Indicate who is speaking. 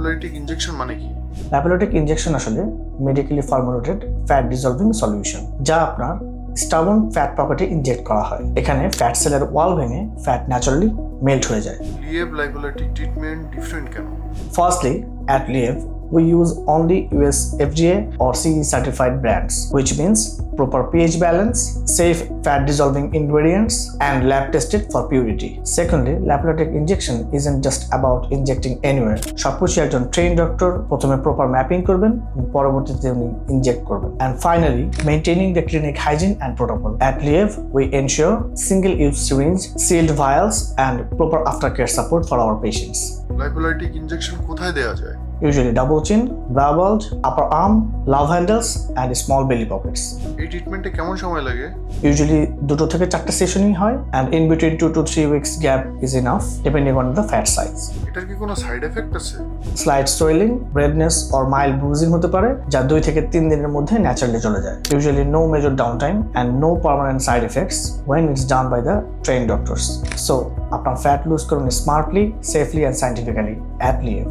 Speaker 1: ল্যাপুলাইটিক injection মানে কি?
Speaker 2: ল্যাপুলাইটিক injection আসলে মেডিকেলি ফর্মুলেটেড ফ্যাট ডিসলভিং সলিউশন, যা আপনার স্টাবন ফ্যাট পকেটে ইনজেক্ট করা হয়। এখানে ফ্যাট সেলের ওয়াল ভেঙে ফ্যাট ন্যাচারালি মেল্ট হয়ে যায়।
Speaker 1: লিয়েভ ল্যাপুলাইটিক ট্রিটমেন্ট ডিফারেন্ট কেন?
Speaker 2: Firstly, at Liev, we use only US FDA or CE certified brands, which means proper pH balance, safe fat dissolving ingredients, and lab tested for purity. Secondly, ল্যাপুলাইটিক injection isn't just about injecting anywhere. সবকিছু একজন train doctor প্রথমে proper mapping করবেন, পরবর্তীতে উনি inject করবেন। And finally, maintaining the clinic hygiene and protocol. At Liev, we ensure single-use syringe, sealed vials, and proper aftercare support for our patients.
Speaker 1: Lipolytic injection কোথায় দেওয়া যায়?
Speaker 2: Usually double chin, brow bulge, upper arm, love handles, and small belly pockets.
Speaker 1: এই ট্রিটমেন্টে কেমন সময় লাগে?
Speaker 2: Usually 2 থেকে 4 সেশনই হয়, and in between 2 to 3 weeks gap is enough depending on the fat size.
Speaker 1: এটার কি কোনো সাইড এফেক্ট আছে?
Speaker 2: Slight swelling, redness or mild bruising হতে পারে, যা 2 থেকে 3 দিনের মধ্যে ন্যাচারালি চলে যায়. Usually no major downtime and no permanent side effects when it's done by the trained doctors. So, আপনার ফ্যাট লুজ করুন smartly, safely and scientifically at Liev.